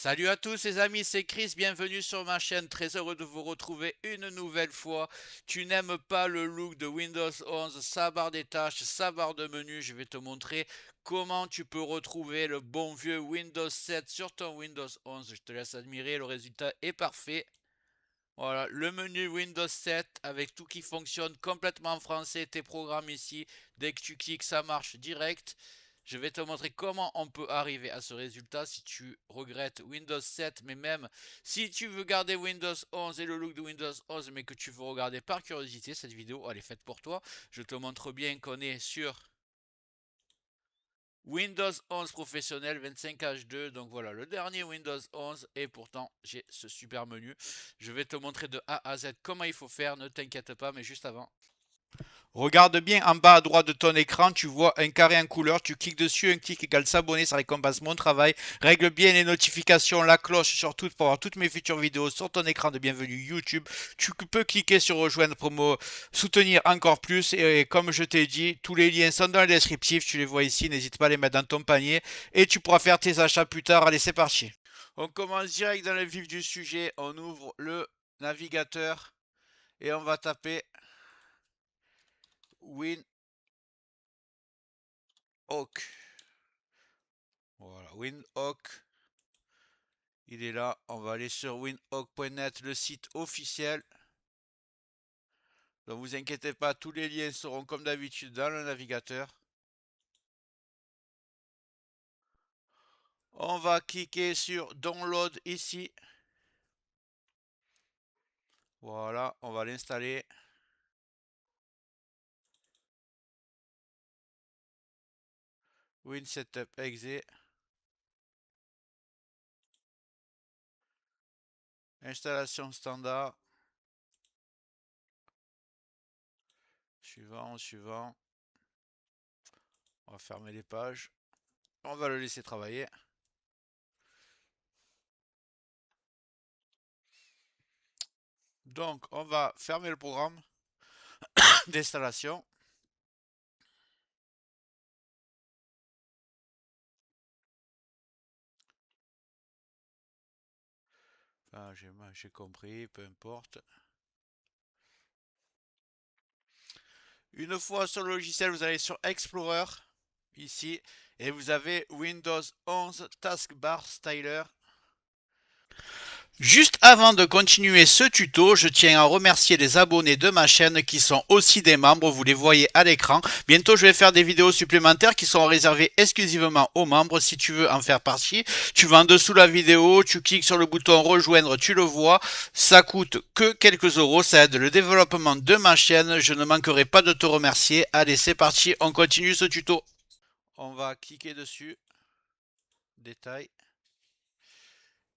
Salut à tous les amis, c'est Chris, bienvenue sur ma chaîne, très heureux de vous retrouver une nouvelle fois. Tu n'aimes pas le look de Windows 11, sa barre des tâches, sa barre de menu, je vais te montrer comment tu peux retrouver le bon vieux Windows 7 sur ton Windows 11. Je te laisse admirer, le résultat est parfait. Voilà, le menu Windows 7 avec tout qui fonctionne complètement en français, tes programmes ici, dès que tu cliques ça marche direct. Je vais te montrer comment on peut arriver à ce résultat si tu regrettes Windows 7, mais même si tu veux garder Windows 11 et le look de Windows 11, mais que tu veux regarder par curiosité, cette vidéo elle est faite pour toi. Je te montre bien qu'on est sur Windows 11 professionnel 25H2, donc voilà le dernier Windows 11 et pourtant j'ai ce super menu. Je vais te montrer de A à Z comment il faut faire, ne t'inquiète pas, mais juste avant. Regarde bien en bas à droite de ton écran, tu vois un carré en couleur, tu cliques dessus, un clic égale s'abonner, ça récompense mon travail. Règle bien les notifications, la cloche surtout pour avoir toutes mes futures vidéos sur ton écran de bienvenue YouTube. Tu peux cliquer sur rejoindre pour me soutenir encore plus et comme je t'ai dit, tous les liens sont dans le descriptif, tu les vois ici, n'hésite pas à les mettre dans ton panier et tu pourras faire tes achats plus tard. Allez, c'est parti. On commence direct dans le vif du sujet, on ouvre le navigateur et on va taper Win Hawk. Voilà, Windhoek, il est là. On va aller sur windhoek.net, le site officiel. Donc vous inquiétez pas, tous les liens seront comme d'habitude dans le navigateur. On va cliquer sur Download ici. Voilà, on va l'installer. Win Setup Exe. Installation standard. Suivant, suivant. On va fermer les pages. On va le laisser travailler. Donc, on va fermer le programme d'installation. Enfin, j'ai compris, peu importe. Une fois sur le logiciel, vous allez sur Explorer, ici, et vous avez Windows 11 Taskbar Styler. Juste avant de continuer ce tuto, je tiens à remercier les abonnés de ma chaîne qui sont aussi des membres, vous les voyez à l'écran. Bientôt je vais faire des vidéos supplémentaires qui seront réservées exclusivement aux membres. Si tu veux en faire partie, tu vas en dessous de la vidéo, tu cliques sur le bouton rejoindre, tu le vois. Ça coûte que quelques euros, ça aide le développement de ma chaîne. Je ne manquerai pas de te remercier. Allez, c'est parti, on continue ce tuto. On va cliquer dessus, détail,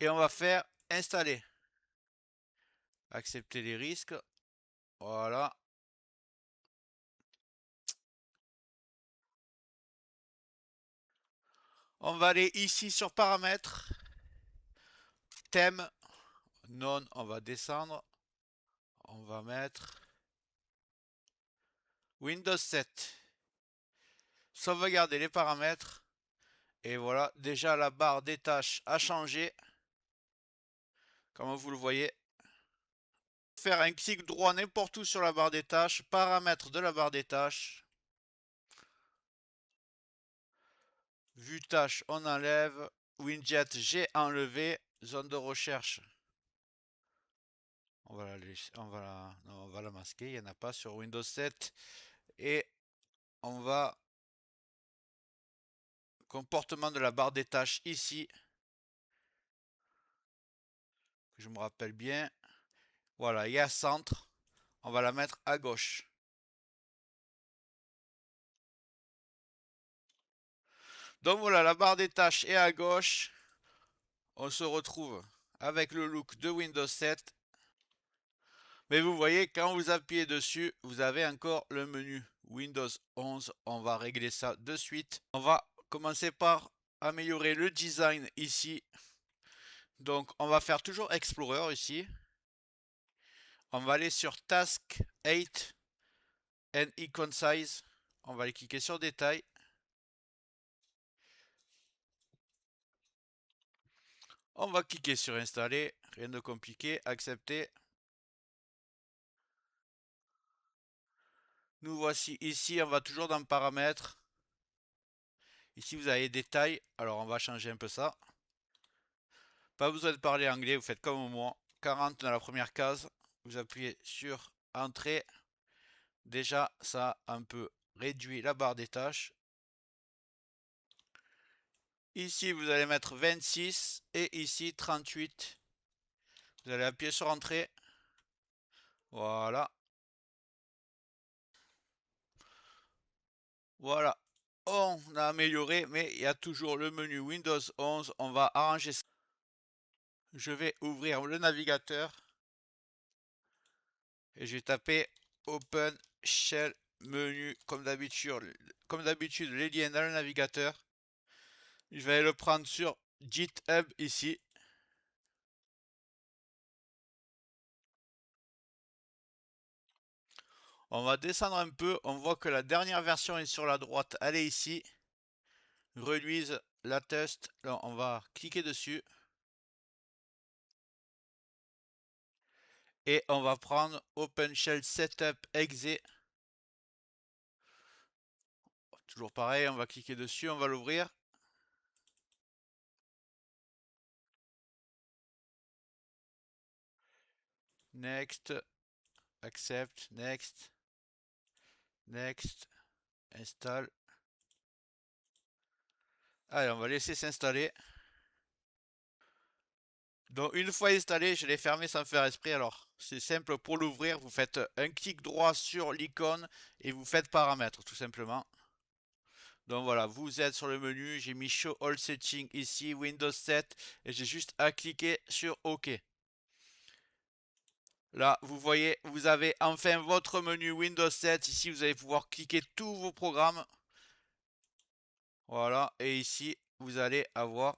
et on va faire installer. Accepter les risques. Voilà. On va aller ici sur paramètres. Thème. Non, on va descendre. On va mettre Windows 7. Sauvegarder les paramètres. Et voilà, déjà la barre des tâches a changé. Comme vous le voyez. Faire un clic droit n'importe où sur la barre des tâches. Paramètres de la barre des tâches. Vue tâche, on enlève. Widget, j'ai enlevé. Zone de recherche. On va la masquer. Il n'y en a pas sur Windows 7. Et on va comportement de la barre des tâches ici. Que je me rappelle bien. Voilà, il y a centre. On va la mettre à gauche. Donc voilà, la barre des tâches est à gauche. On se retrouve avec le look de Windows 7. Mais vous voyez, quand vous appuyez dessus, vous avez encore le menu Windows 11. On va régler ça de suite. On va commencer par améliorer le design ici. Donc on va faire toujours Explorer ici. On va aller sur Task 8 and Icon Size. On va aller cliquer sur Détail. On va cliquer sur installer, rien de compliqué, accepter. Nous voici ici, on va toujours dans paramètres. Ici vous avez détails, alors on va changer un peu ça. Pas besoin de parler anglais, vous faites comme moi. 40 dans la première case, vous appuyez sur entrée. Déjà ça a un peu réduit la barre des tâches. Ici vous allez mettre 26 et ici 38. Vous allez appuyer sur entrée. Voilà. Voilà. On a amélioré, mais il y a toujours le menu Windows 11. On va arranger ça. Je vais ouvrir le navigateur et je vais taper Open Shell Menu comme d'habitude les liens dans le navigateur. Je vais le prendre sur GitHub ici. On va descendre un peu, on voit que la dernière version est sur la droite, elle est ici. Release latest, là on va cliquer dessus. Et on va prendre OpenShell Setup Exe. Toujours pareil, on va cliquer dessus, on va l'ouvrir. Next, accept, next, next, install. Allez, on va laisser s'installer. Donc une fois installé, je l'ai fermé sans faire esprit. Alors c'est simple, pour l'ouvrir, vous faites un clic droit sur l'icône et vous faites paramètres tout simplement. Donc voilà, vous êtes sur le menu, j'ai mis Show All Settings ici, Windows 7, et j'ai juste à cliquer sur OK. Là, vous voyez, vous avez enfin votre menu Windows 7. Ici, vous allez pouvoir cliquer tous vos programmes. Voilà, et ici, vous allez avoir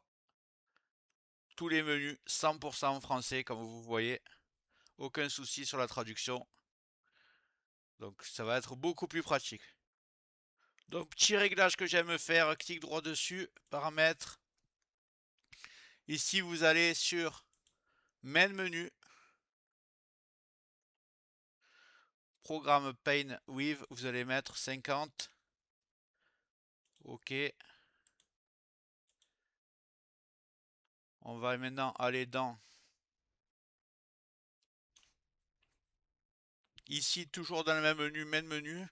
tous les menus 100% français, comme vous voyez. Aucun souci sur la traduction. Donc, ça va être beaucoup plus pratique. Donc, petit réglage que j'aime faire, clic droit dessus, paramètres. Ici, vous allez sur Main menu. Programme Paint With, vous allez mettre 50. OK. On va maintenant aller dans ici, toujours dans le même menu, Main menu.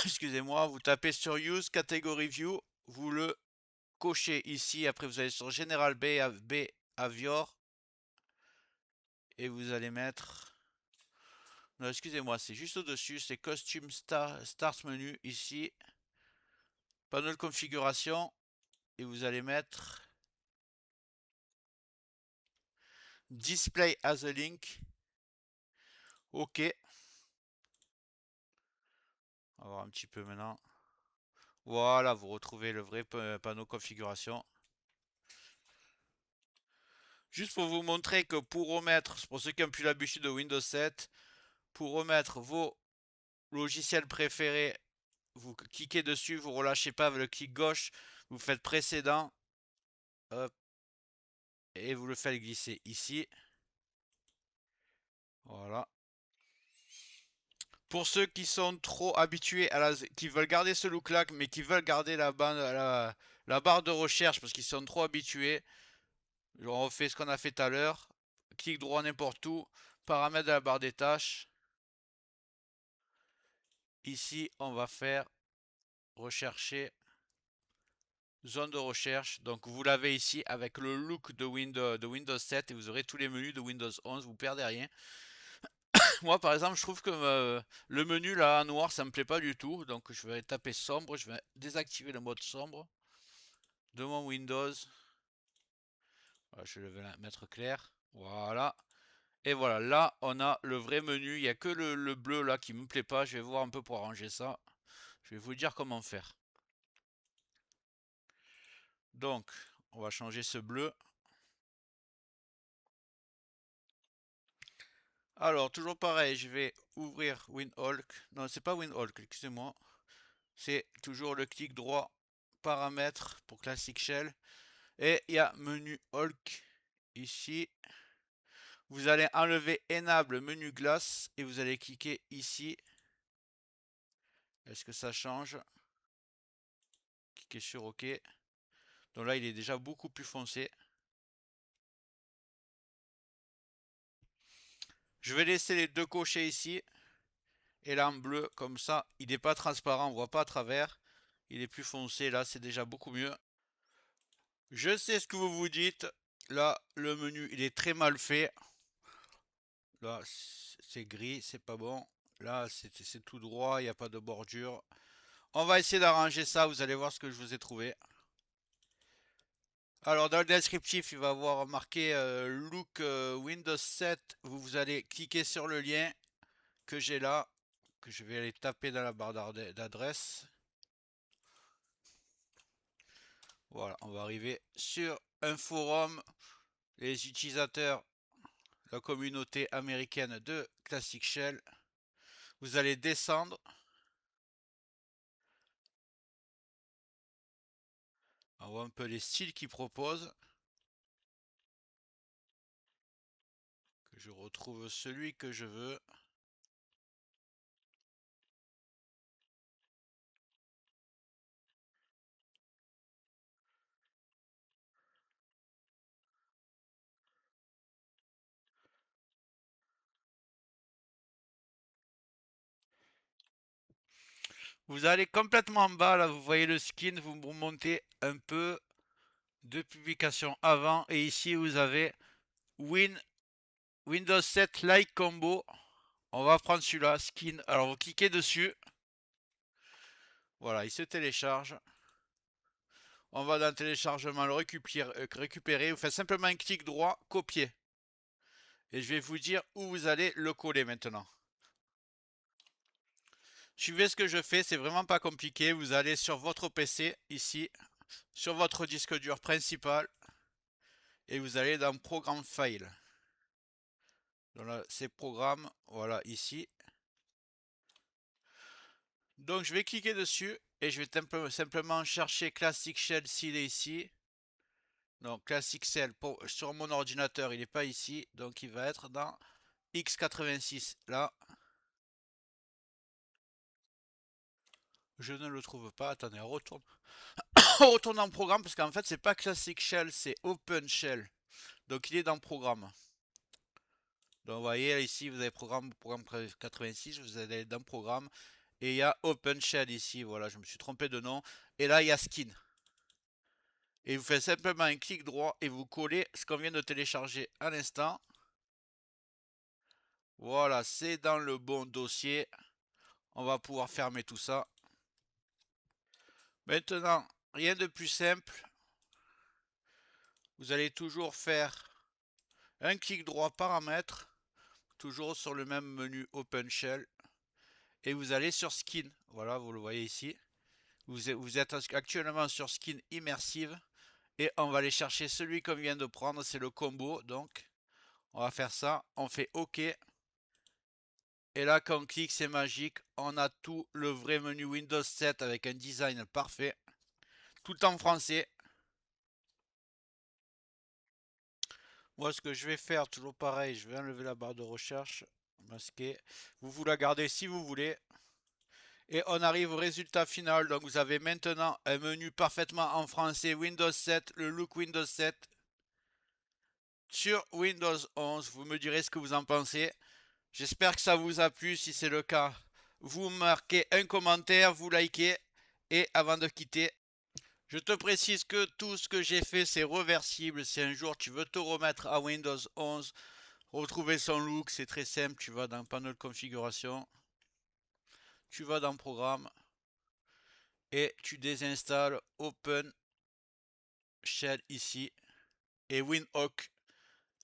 Excusez-moi, vous tapez sur Use Category View, vous le cochez ici, après vous allez sur General Behavior et vous allez mettre... Non, excusez-moi, c'est juste au-dessus, c'est Costume Start Menu ici, panneau de configuration et vous allez mettre Display as a Link. OK. On va voir un petit peu maintenant. Voilà, vous retrouvez le vrai panneau configuration. Juste pour vous montrer que pour remettre, pour ceux qui n'ont plus l'habitude de Windows 7, pour remettre vos logiciels préférés, vous cliquez dessus, vous relâchez pas avec le clic gauche, vous faites précédent, hop, et vous le faites glisser ici. Voilà. Pour ceux qui sont trop habitués qui veulent garder ce look là, mais qui veulent garder la barre de recherche parce qu'ils sont trop habitués, on refait ce qu'on a fait tout à l'heure. Clic droit n'importe où, paramètres de la barre des tâches. Ici, on va faire rechercher zone de recherche. Donc vous l'avez ici avec le look de Windows 7 et vous aurez tous les menus de Windows 11, vous perdez rien. Moi par exemple, je trouve que le menu là en noir, ça me plaît pas du tout. Donc je vais taper sombre, je vais désactiver le mode sombre de mon Windows. Voilà, je vais le mettre clair. Voilà. Et voilà, là on a le vrai menu. Il n'y a que le bleu là qui me plaît pas. Je vais voir un peu pour arranger ça. Je vais vous dire comment faire. Donc, on va changer ce bleu. Alors, toujours pareil, je vais ouvrir WinHulk. Non, c'est pas WinHulk, excusez-moi. C'est toujours le clic droit, paramètres pour Classic Shell. Et il y a menu Hulk ici. Vous allez enlever Enable menu glace et vous allez cliquer ici. Est-ce que ça change? Cliquez sur OK. Donc là, il est déjà beaucoup plus foncé. Je vais laisser les deux cochers ici. Et là en bleu, comme ça, il n'est pas transparent, on voit pas à travers. Il est plus foncé, là, c'est déjà beaucoup mieux. Je sais ce que vous vous dites. Là, le menu, il est très mal fait. Là, c'est gris, c'est pas bon. Là, c'est tout droit, il n'y a pas de bordure. On va essayer d'arranger ça, vous allez voir ce que je vous ai trouvé. Alors, dans le descriptif, il va avoir marqué Look Windows 7. Vous allez cliquer sur le lien que j'ai là, que je vais aller taper dans la barre d'adresse. Voilà, on va arriver sur un forum. Les utilisateurs, la communauté américaine de Classic Shell. Vous allez descendre. On voit un peu les styles qu'ils proposent. Que je retrouve celui que je veux. Vous allez complètement en bas, là, vous voyez le skin, vous montez un peu de publication avant. Et ici, vous avez Windows 7 Like Combo. On va prendre celui-là, skin. Alors, vous cliquez dessus. Voilà, il se télécharge. On va dans le téléchargement le récupérer. Vous faites simplement un clic droit, copier. Et je vais vous dire où vous allez le coller maintenant. Suivez ce que je fais, c'est vraiment pas compliqué. Vous allez sur votre PC, ici, sur votre disque dur principal. Et vous allez dans Programme File. Donc là, c'est Programme, voilà, ici. Donc je vais cliquer dessus et je vais simplement chercher Classic Shell s'il est ici. Donc Classic Shell, sur mon ordinateur, il n'est pas ici. Donc il va être dans x86, là. Je ne le trouve pas. Attendez, on retourne. On retourne dans Programme parce qu'en fait, c'est pas Classic Shell, c'est Open Shell. Donc il est dans Programme. Donc vous voyez ici, vous avez programme 86, vous allez dans Programme. Et il y a Open Shell ici. Voilà, je me suis trompé de nom. Et là, il y a Skin. Et vous faites simplement un clic droit et vous collez ce qu'on vient de télécharger à l'instant. Voilà, c'est dans le bon dossier. On va pouvoir fermer tout ça. Maintenant, rien de plus simple. Vous allez toujours faire un clic droit paramètres, toujours sur le même menu Open Shell. Et vous allez sur Skin. Voilà, vous le voyez ici. Vous êtes actuellement sur Skin Immersive. Et on va aller chercher celui qu'on vient de prendre. C'est le combo. Donc, on va faire ça. On fait OK. Et là, quand on clique, c'est magique. On a tout le vrai menu Windows 7 avec un design parfait. Tout en français. Moi, ce que je vais faire, toujours pareil, je vais enlever la barre de recherche, masquer. Vous la gardez si vous voulez. Et on arrive au résultat final. Donc, vous avez maintenant un menu parfaitement en français Windows 7, le look Windows 7 sur Windows 11. Vous me direz ce que vous en pensez. J'espère que ça vous a plu. Si c'est le cas, vous marquez un commentaire, vous likez. Et avant de quitter, je te précise que tout ce que j'ai fait, c'est réversible. Si un jour tu veux te remettre à Windows 11, retrouver son look, c'est très simple. Tu vas dans panneau de configuration, tu vas dans Programme et tu désinstalles Open Shell ici et Windhoek,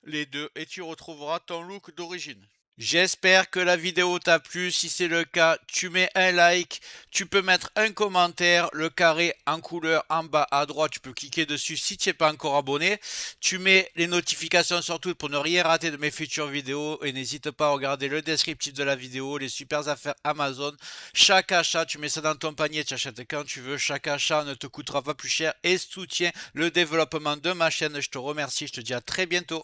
les deux, et tu retrouveras ton look d'origine. J'espère que la vidéo t'a plu. Si c'est le cas, tu mets un like, tu peux mettre un commentaire, le carré en couleur en bas à droite, tu peux cliquer dessus si tu n'es pas encore abonné. Tu mets les notifications surtout pour ne rien rater de mes futures vidéos et n'hésite pas à regarder le descriptif de la vidéo, les super affaires Amazon. Chaque achat, tu mets ça dans ton panier, tu achètes quand tu veux. Chaque achat ne te coûtera pas plus cher et soutient le développement de ma chaîne. Je te remercie, je te dis à très bientôt.